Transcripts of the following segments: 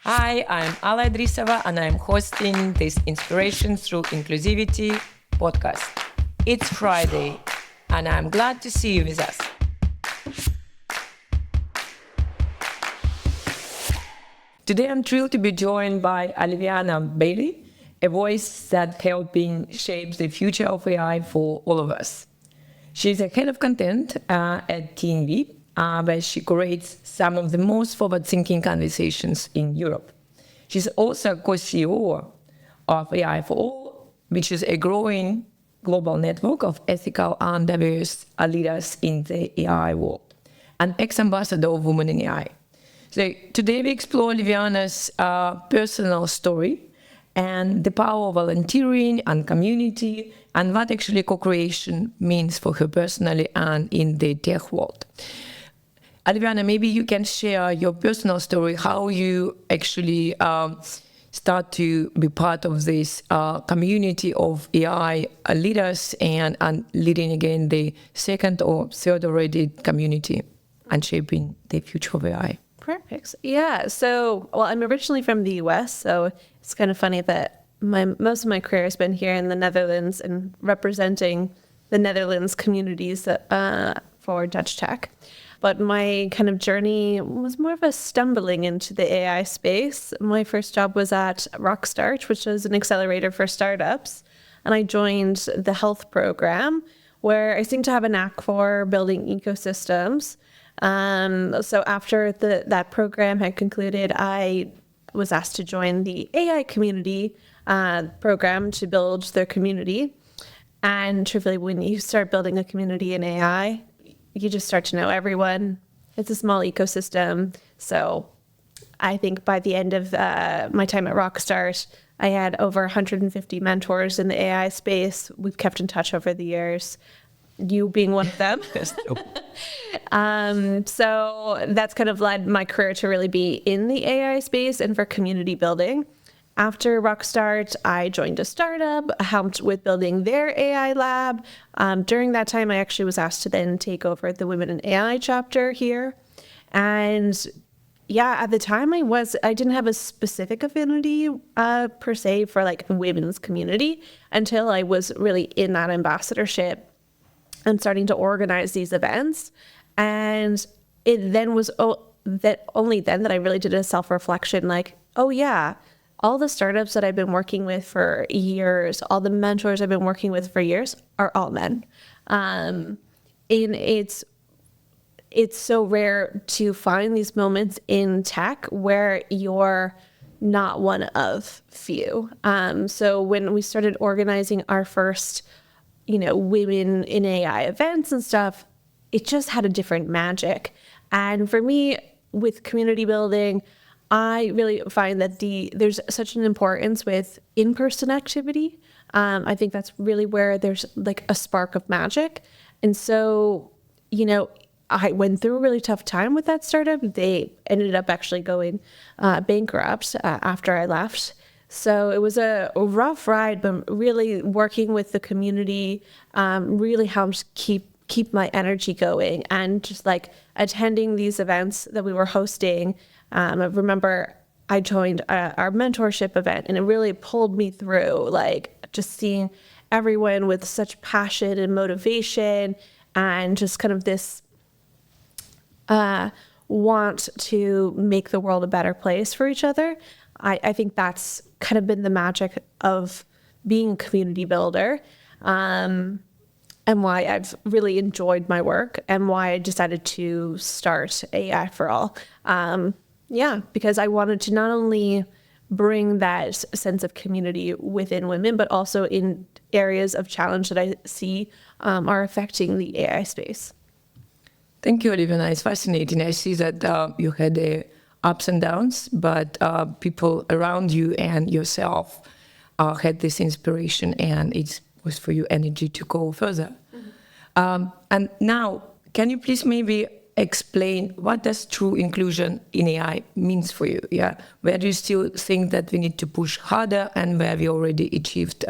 Hi, I'm Ala Idrisova and I'm hosting this Inspiration Through Inclusivity podcast. It's Friday and I'm glad to see you with us. Today I'm thrilled to be joined by Oliviana Bailey, a voice that helping shape the future of AI for all of us. She's a head of content at TNV, where she curates some of the most forward-thinking conversations in Europe. She's also co-CEO of AI for All, which is a growing global network of ethical and diverse leaders in the AI world, and ex-ambassador of Women in AI. So today we explore Oliviana's personal story and the power of volunteering and community, and what actually co-creation means for her personally and in the tech world. Oliviana, maybe you can share your personal story, how you actually start to be part of this community of AI leaders and leading again the second or third already community and shaping the future of AI. Perfect. Yeah. So, I'm originally from the US, so it's kind of funny that most of my career has been here in the Netherlands and representing the Netherlands communities for Dutch tech. But my kind of journey was more of a stumbling into the AI space. My first job was at Rockstart, which is an accelerator for startups. And I joined the health program, where I seem to have a knack for building ecosystems. So after that program had concluded, I was asked to join the AI community program to build their community. And truthfully, when you start building a community in AI, you just start to know everyone. It's a small ecosystem. So I think by the end of my time at Rockstart, I had over 150 mentors in the AI space. We've kept in touch over the years, you being one of them. So that's kind of led my career to really be in the AI space and for community building. After Rockstart, I joined a startup, helped with building their AI lab. During that time, I actually was asked to then take over the Women in AI chapter here. And yeah, at the time I didn't have a specific affinity per se for like women's community until I was really in that ambassadorship and starting to organize these events. And it then was only then that I really did a self-reflection, like, oh yeah, all the startups that I've been working with for years, all the mentors I've been working with for years are all men. And it's so rare to find these moments in tech where you're not one of few. So when we started organizing our first, women in AI events and stuff, it just had a different magic. And for me, with community building, I really find that there's such an importance with in-person activity. I think that's really where there's like a spark of magic. And so, I went through a really tough time with that startup. They ended up actually going bankrupt after I left. So it was a rough ride, but really working with the community really helped keep my energy going, and just like attending these events that we were hosting. I remember I joined our mentorship event, and it really pulled me through, like just seeing everyone with such passion and motivation and just kind of this want to make the world a better place for each other. I think that's kind of been the magic of being a community builder, and why I've really enjoyed my work and why I decided to start AI for All. Because I wanted to not only bring that sense of community within women, but also in areas of challenge that I see are affecting the AI space. Thank you, Oliviana. It's fascinating. I see that you had ups and downs, but people around you and yourself had this inspiration, and it was for you energy to go further. Mm-hmm. And now, can you please maybe explain what does true inclusion in AI means for you? Yeah, where do you still think that we need to push harder, and where we already achieved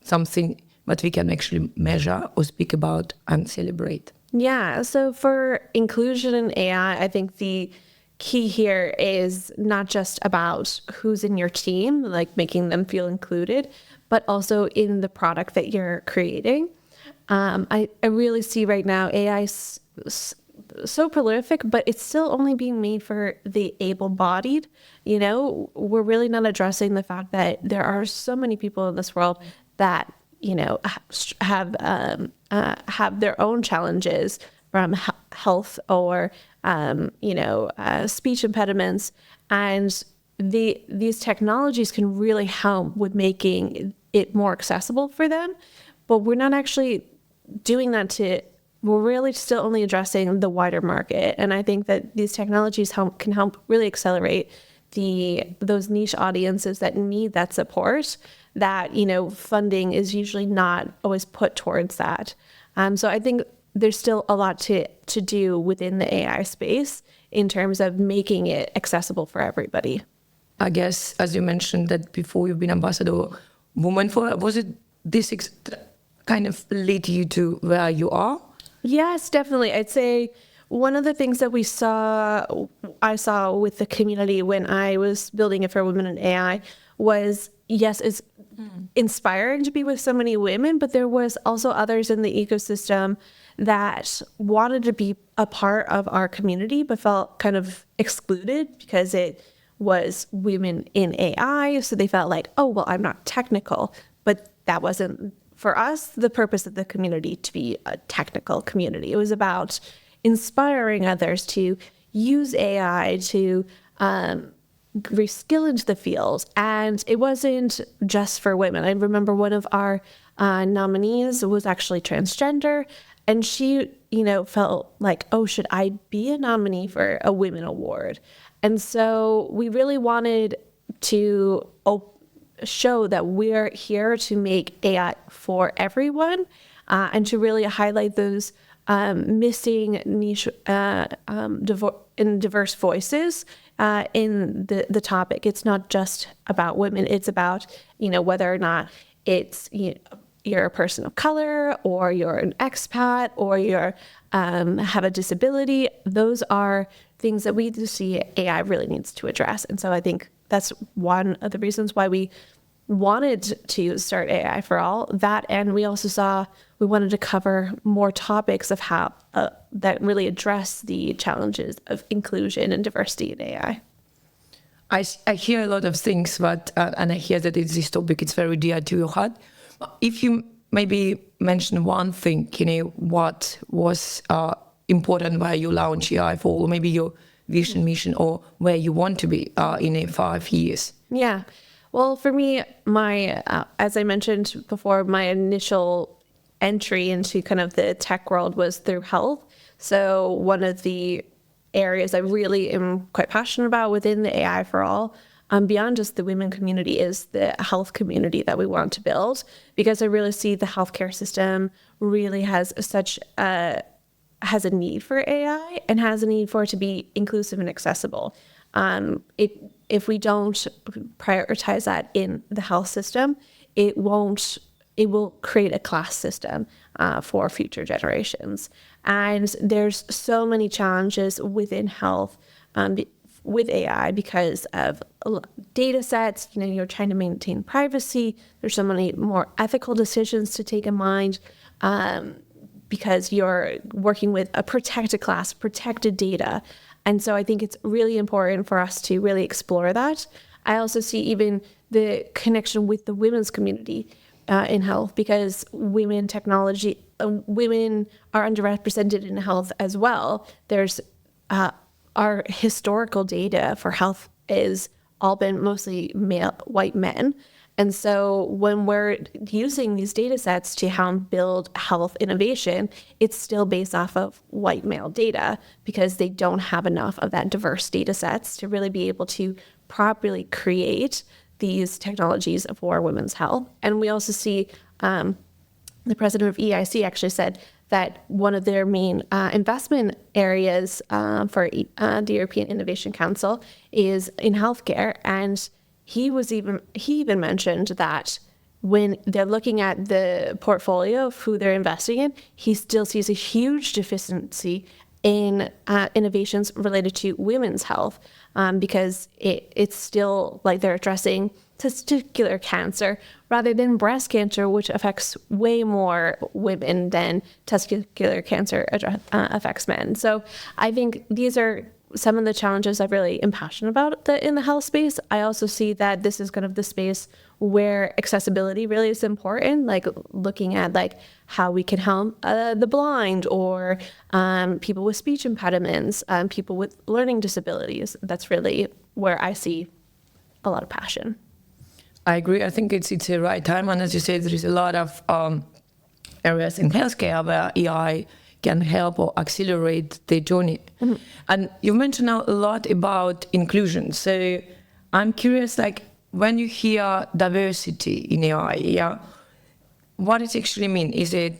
something that we can actually measure or speak about and celebrate? Yeah, so for inclusion in AI, I think the key here is not just about who's in your team, like making them feel included, but also in the product that you're creating. I really see right now AI so prolific, but it's still only being made for the able-bodied. We're really not addressing the fact that there are so many people in this world that have their own challenges from health or speech impediments, and these technologies can really help with making it more accessible for them. But we're not actually doing that we're really still only addressing the wider market. And I think that these technologies can help really accelerate those niche audiences that need that support, that, funding is usually not always put towards that. So I think there's still a lot to do within the AI space in terms of making it accessible for everybody. I guess, as you mentioned that before, you've been ambassador woman for, was it this kind of lead you to where you are? Yes, definitely. I'd say one of the things that I saw with the community when I was building it for women in AI was, yes, it's inspiring to be with so many women, but there was also others in the ecosystem that wanted to be a part of our community, but felt kind of excluded because it was women in AI. So they felt like, oh, well, I'm not technical, but that wasn't, for us, the purpose of the community to be a technical community. It was about inspiring others to use AI to reskill into the field. And it wasn't just for women. I remember one of our nominees was actually transgender, and she, felt like, oh, should I be a nominee for a women award? And so we really wanted to show that we're here to make AI for everyone, and to really highlight those missing niche and diverse voices in the topic. It's not just about women. It's about, whether or not it's, you're a person of color, or you're an expat, or you're have a disability. Those are things that we do see AI really needs to address. And so I think that's one of the reasons why we wanted to start AI for All. That, and we also saw we wanted to cover more topics of how that really address the challenges of inclusion and diversity in AI. I hear a lot of things, but and I hear that this topic is very dear to your heart. If you maybe mention one thing, what was important where you launch AI for All, or maybe your vision, mission, or where you want to be in 5 years? Yeah. Well, for me, as I mentioned before, my initial entry into kind of the tech world was through health. So one of the areas I really am quite passionate about within the AI for All, beyond just the women community, is the health community that we want to build, because I really see the healthcare system really has a need for AI, and has a need for it to be inclusive and accessible. If we don't prioritize that in the health system, it will create a class system for future generations. And there's so many challenges within health with AI because of data sets. You're trying to maintain privacy. There's so many more ethical decisions to take in mind, because you're working with a protected class, protected data. And so I think it's really important for us to really explore that. I also see even the connection with the women's community in health, because women are underrepresented in health as well. There's our historical data for health is all been mostly male, white men. And so when we're using these data sets to help build health innovation, it's still based off of white male data, because they don't have enough of that diverse data sets to really be able to properly create these technologies for women's health. And we also see the president of EIC actually said that one of their main investment areas for the European Innovation Council is in healthcare. And he even mentioned that when they're looking at the portfolio of who they're investing in, he still sees a huge deficiency in innovations related to women's health, because it's still like they're addressing testicular cancer rather than breast cancer, which affects way more women than testicular cancer affects men. So I think these are some of the challenges I really am passionate about in the health space. I also see that this is kind of the space where accessibility really is important, like looking at like how we can help the blind or people with speech impediments, people with learning disabilities. That's really where I see a lot of passion. I agree. I think it's the right time. And as you say, there is a lot of areas in healthcare where AI can help or accelerate the journey. Mm-hmm. And you mentioned now a lot about inclusion. So I'm curious, like when you hear diversity in AI, yeah, what does it actually mean? Is it,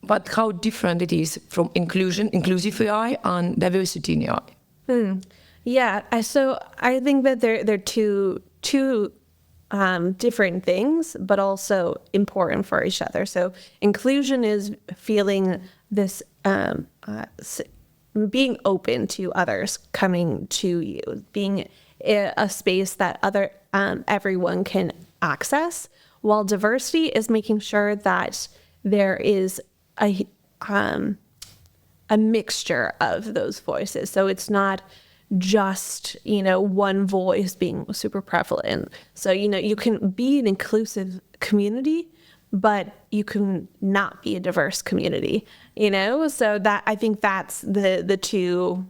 but how different it is from inclusive AI and diversity in AI? Yeah, so I think that they're two different things, but also important for each other. So inclusion is feeling this, being open to others coming to you, being a space that everyone can access, while diversity is making sure that there is a mixture of those voices. So it's not just, one voice being super prevalent. So, you can be an inclusive community, but you can not be a diverse community, So that, I think that's the two,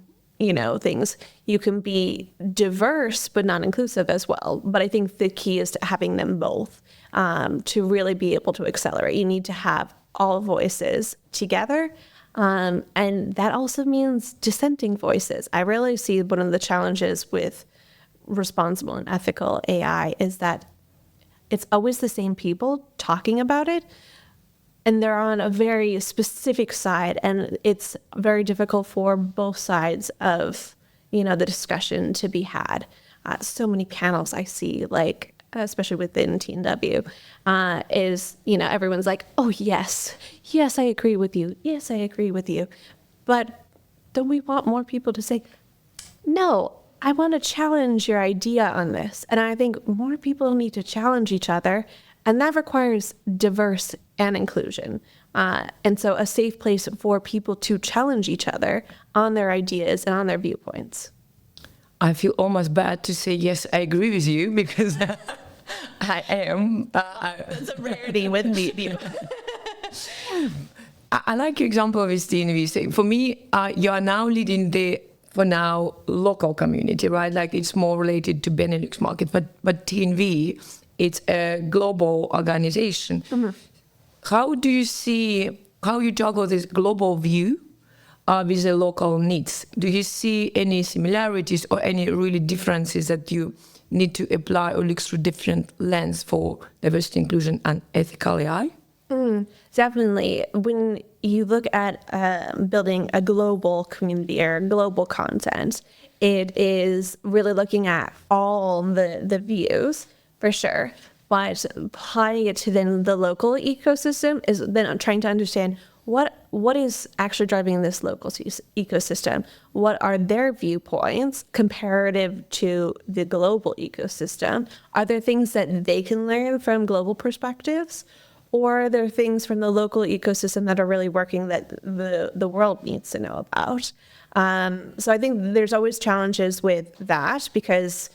things. You can be diverse, but not inclusive as well. But I think the key is to having them both, to really be able to accelerate. You need to have all voices together. And that also means dissenting voices. I really see one of the challenges with responsible and ethical AI is that it's always the same people talking about it, and they're on a very specific side, and it's very difficult for both sides of, the discussion to be had. So many panels I see, like, especially within TNW, is, everyone's like, oh, yes, I agree with you. Yes, I agree with you. But don't we want more people to say, no, I want to challenge your idea on this? And I think more people need to challenge each other, and that requires diverse and inclusion. And so a safe place for people to challenge each other on their ideas and on their viewpoints. I feel almost bad to say, yes, I agree with you, because I am. That's a rarity with me. I like your example of TNV. For me, you are now leading for now, local community, right? Like it's more related to Benelux market, but TNV, it's a global organization. Mm-hmm. How do you see, how you juggle this global view with the local needs? Do you see any similarities or any really differences that you need to apply or look through different lens for diversity, inclusion, and ethical AI? Definitely. When you look at building a global community or global content, it is really looking at all the views, for sure. But applying it to then the local ecosystem is then trying to understand what is actually driving this local ecosystem? What are their viewpoints comparative to the global ecosystem? Are there things that they can learn from global perspectives? Or are there things from the local ecosystem that are really working that the world needs to know about? So I think there's always challenges with that because,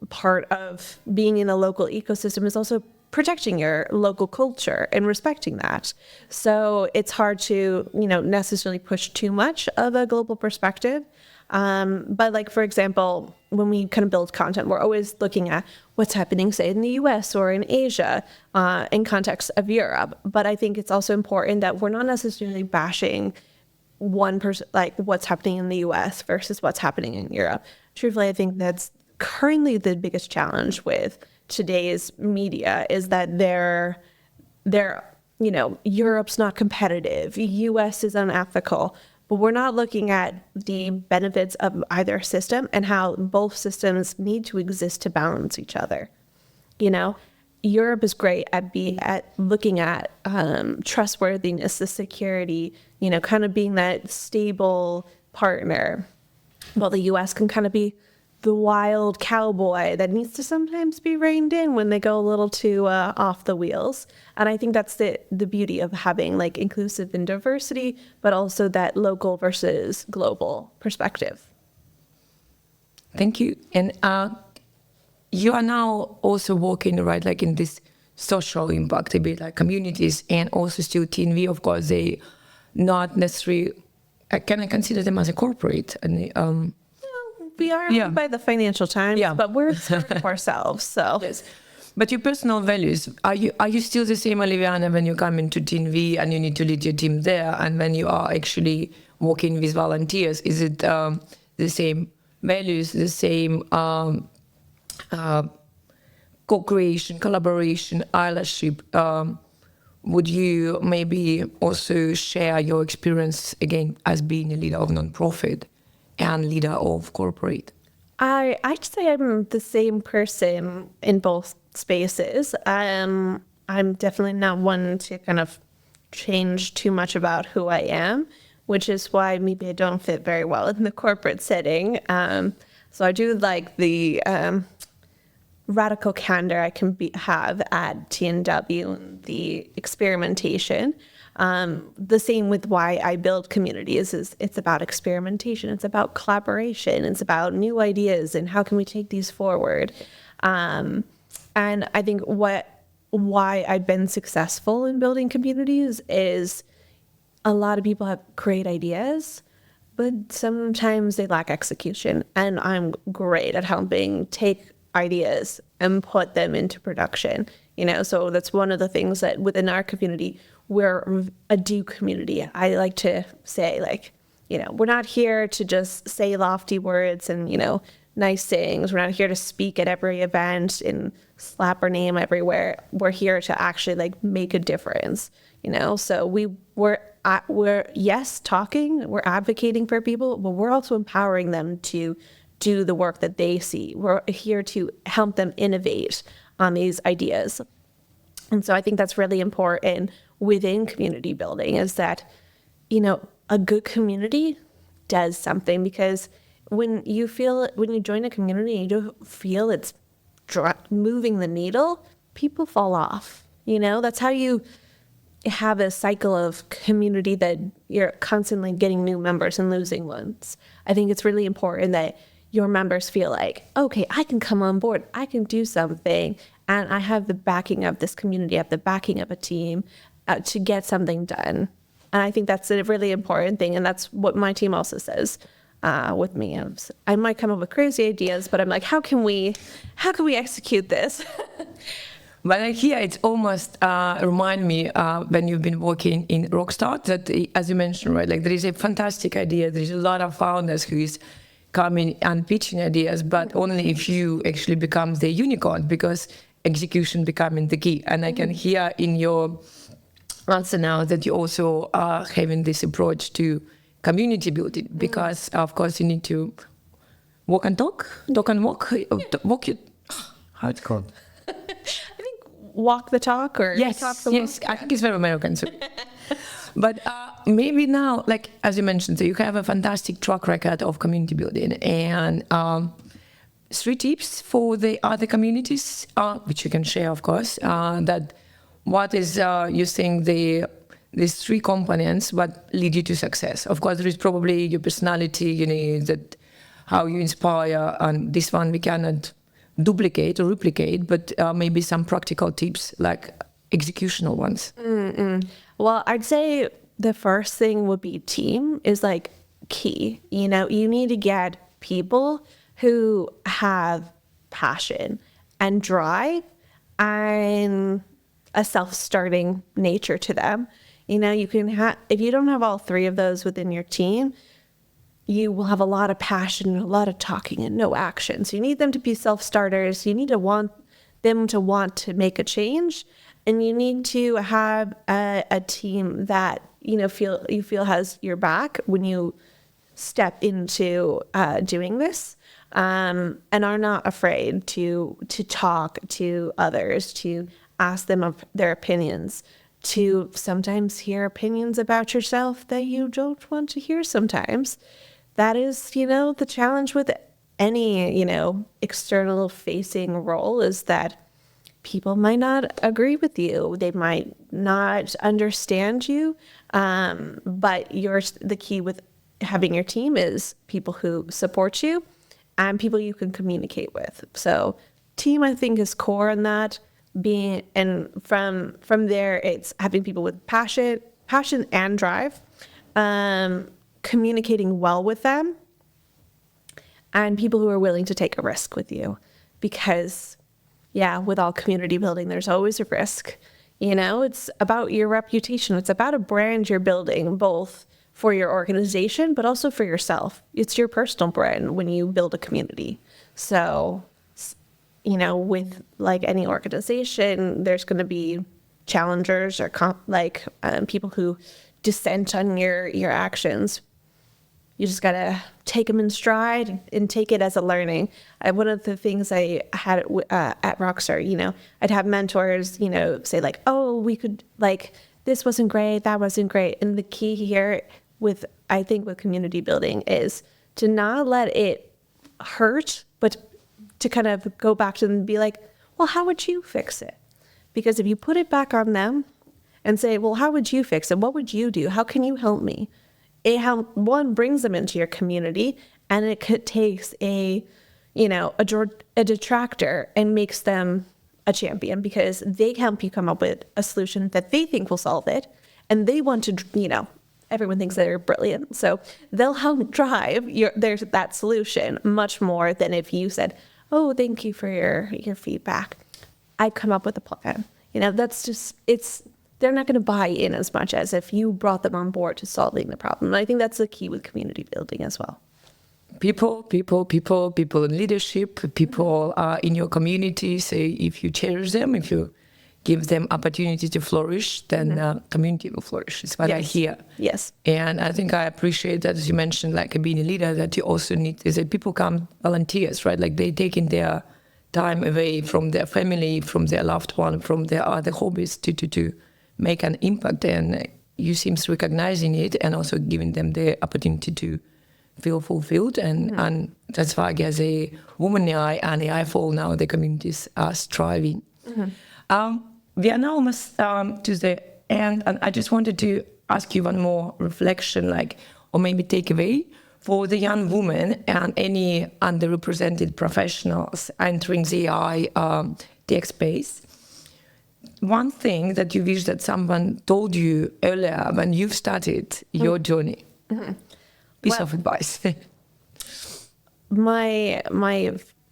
part of being in a local ecosystem is also protecting your local culture and respecting that. So it's hard to, necessarily push too much of a global perspective. But like, for example, when we kind of build content, we're always looking at what's happening, say, in the US or in Asia, in context of Europe. But I think it's also important that we're not necessarily bashing one person, like what's happening in the US versus what's happening in Europe. Truthfully, I think that's currently the biggest challenge with today's media is that they're Europe's not competitive, US is unethical, but we're not looking at the benefits of either system and how both systems need to exist to balance each other. Europe is great at looking at trustworthiness, the security, kind of being that stable partner. Well, the U.S. can kind of be the wild cowboy that needs to sometimes be reined in when they go a little too off the wheels. And I think that's the beauty of having like inclusive and diversity, but also that local versus global perspective. Thank you. And you are now also working, right, like in this social impact, a bit like communities, and also still TNV, of course, they not necessarily, can I consider them as a corporate? And we are by the Financial Times, but we're starting ourselves. So, yes. But your personal values, are you still the same, Oliviana, when you come into TNV and you need to lead your team there, and when you are actually working with volunteers, is it the same values, the same co-creation, collaboration, allyship? Would you maybe also share your experience again as being a leader of nonprofit and leader of corporate? I'd say I'm the same person in both spaces. I'm definitely not one to kind of change too much about who I am, which is why maybe I don't fit very well in the corporate setting. So I do like the radical candor I can have at TNW, and the experimentation. The same with why I build communities is it's about experimentation. It's about collaboration. It's about new ideas and how can we take these forward. And I think why I've been successful in building communities is a lot of people have great ideas, but sometimes they lack execution. And I'm great at helping take ideas and put them into production. So that's one of the things that within our community, we're a do community. I like to say, we're not here to just say lofty words and, nice things. We're not here to speak at every event and slap our name everywhere. We're here to actually make a difference, So we're talking, we're advocating for people, but we're also empowering them to do the work that they see. We're here to help them innovate on these ideas. And so I think that's really important within community building is that, a good community does something, because when you join a community, you don't feel it's moving the needle, people fall off. That's how you have a cycle of community that you're constantly getting new members and losing ones. I think it's really important that your members feel like, okay, I can come on board, I can do something, and I have the backing of this community, I have the backing of a team to get something done. And I think that's a really important thing, and that's what my team also says with me. I might come up with crazy ideas, but I'm like, how can we execute this? But here it's almost remind me when you've been working in Rockstar that, as you mentioned, right, there is a fantastic idea. There's a lot of founders who is coming and pitching ideas, but only if you actually become the unicorn, because execution becoming the key. And I can hear in your answer now that you also are having this approach to community building, because of course you need to walk and talk and walk it. How it's called? I think walk the talk, or talk the walk. Yes, I think it's very American. So. But maybe now, as you mentioned, so you have a fantastic track record of community building, and 3 tips for the other communities, which you can share, of course, that what is, you think, these 3 components, what lead you to success? Of course, there is probably your personality, that how you inspire, and this one we cannot duplicate or replicate, but maybe some practical tips, like executional ones. Well, I'd say the first thing would be team is key. You need to get people who have passion and drive and a self-starting nature to them. You can have, if you don't have all 3 of those within your team, you will have a lot of passion and a lot of talking and no action. So you need them to be self-starters. You need to want them to want to make a change. And you need to have a team that you feel has your back when you step into doing this, and are not afraid to talk to others, to ask them of their opinions, to sometimes hear opinions about yourself that you don't want to hear sometimes. That is, you know, the challenge with any, you know, external facing role, is that people might not agree with you. They might not understand you. But the key with having your team is people who support you and people you can communicate with. So team, I think, is core in that. And from there, it's having people with passion and drive, communicating well with them, and people who are willing to take a risk with you. Because, yeah, with all community building, there's always a risk. You know, it's about your reputation. It's about a brand you're building, both for your organization, but also for yourself. It's your personal brand when you build a community. So, you know, with like any organization, there's going to be challengers or people who dissent on your actions. You just got to take them in stride and take it as a learning. One of the things I had at Rockstar, you know, I'd have mentors, you know, say like, oh, we could, like, this wasn't great, that wasn't great. And the key here with community building is to not let it hurt, but to kind of go back to them and be like, well, how would you fix it? Because if you put it back on them and say, well, how would you fix it? What would you do? How can you help me? One brings them into your community, and it takes a detractor and makes them a champion, because they help you come up with a solution that they think will solve it. And they want to, you know, everyone thinks they're brilliant. So they'll help drive there's that solution much more than if you said, oh, thank you for your feedback. I come up with a plan. You know, they're not going to buy in as much as if you brought them on board to solving the problem. And I think that's the key with community building as well. People in leadership, people in your community. So if you cherish them, if you give them opportunity to flourish, then community will flourish. It's what I hear. Yes. And I think I appreciate that, as you mentioned, like being a leader, that you also need is that people come volunteers, right? Like they taking their time away from their family, from their loved one, from their other hobbies to make an impact. And you seem recognizing it and also giving them the opportunity to feel fulfilled. And that's why, as a woman AI and AI for now, the communities are striving. We are now almost to the end, and I just wanted to ask you one more reflection, or maybe takeaway for the young women and any underrepresented professionals entering the AI tech space. One thing that you wish that someone told you earlier when you've started your journey. Piece of advice. My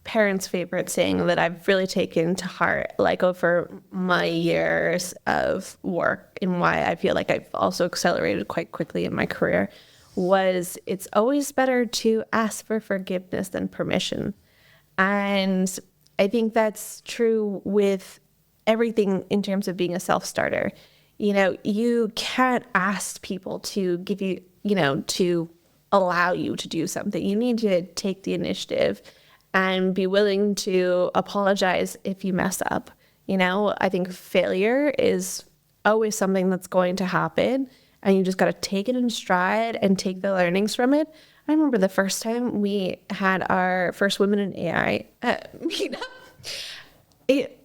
parents' favorite saying that I've really taken to heart, like over my years of work, and why I feel like I've also accelerated quite quickly in my career, was it's always better to ask for forgiveness than permission. And I think that's true with everything in terms of being a self-starter. You know, you can't ask people to give you, to allow you to do something. You need to take the initiative and be willing to apologize if you mess up. You know, I think failure is always something that's going to happen, and you just got to take it in stride and take the learnings from it. I remember the first time we had our first Women in AI meetup. It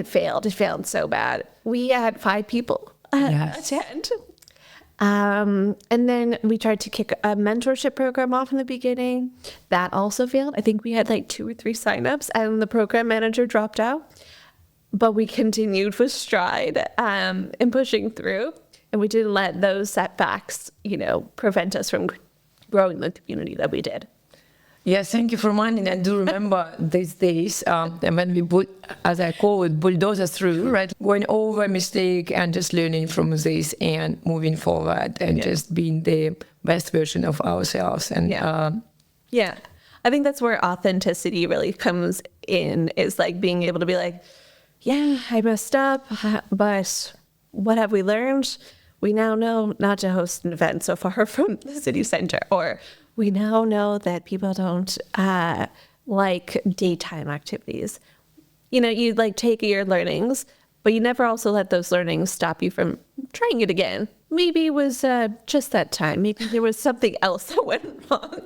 failed. It failed so bad. We had 5 people attend. And then we tried to kick a mentorship program off in the beginning. That also failed. I think we had like 2 or 3 signups, and the program manager dropped out. But we continued with stride and pushing through. And we didn't let those setbacks, prevent us from growing the community that we did. Yes, thank you for reminding. I do remember these days, and when we as I call it, bulldozer through, right? Going over a mistake and just learning from this and moving forward and just being the best version of ourselves. And I think that's where authenticity really comes in, is like being able to be like, yeah, I messed up, but what have we learned? We now know not to host an event so far from the city center, or we now know that people don't like daytime activities. You take your learnings, but you never also let those learnings stop you from trying it again. Maybe it was just that time. Maybe there was something else that went wrong.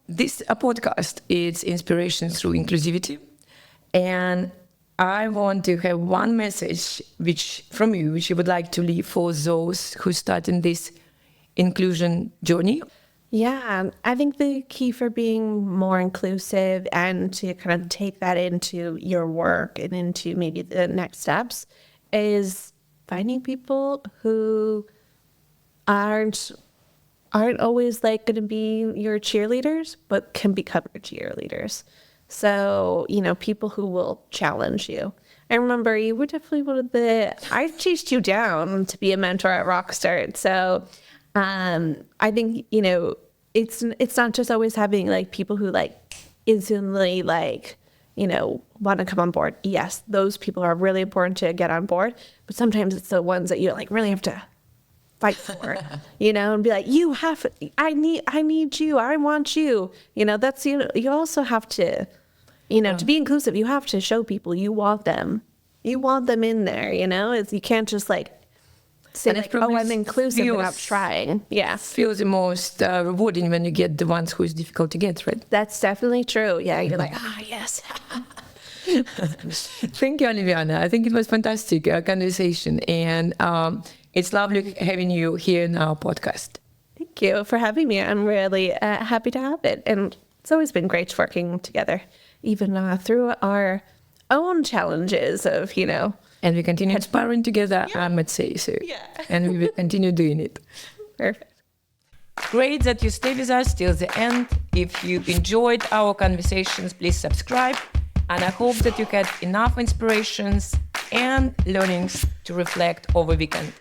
This podcast is inspiration through inclusivity, and I want to have one message from you, which you would like to leave for those who start in this inclusion journey. Yeah, I think the key for being more inclusive and to kind of take that into your work and into maybe the next steps is finding people who aren't always like going to be your cheerleaders, but can become your cheerleaders. So, people who will challenge you. I remember you were definitely I chased you down to be a mentor at Rockstart. So I think, it's not just always having like people who like instantly like, want to come on board. Yes, those people are really important to get on board, but sometimes it's the ones that you like really have to fight for, and be like, I need you, I want you, that's, you also have to, to be inclusive, you have to show people you want them in there, you can't just like say like, I'm inclusive without trying. Yeah. Feels the most rewarding when you get the ones who is difficult to get, right? That's definitely true. Yeah. You're like, yes. Thank you, Oliviana. I think it was fantastic conversation, and it's lovely having you here in our podcast. Thank you for having me. I'm really happy to have it. And it's always been great working together, even through our own challenges of, And we continue inspiring together, I might say so. Yeah. And we will continue doing it. Perfect. Great that you stay with us till the end. If you enjoyed our conversations, please subscribe. And I hope that you had enough inspirations and learnings to reflect over weekend.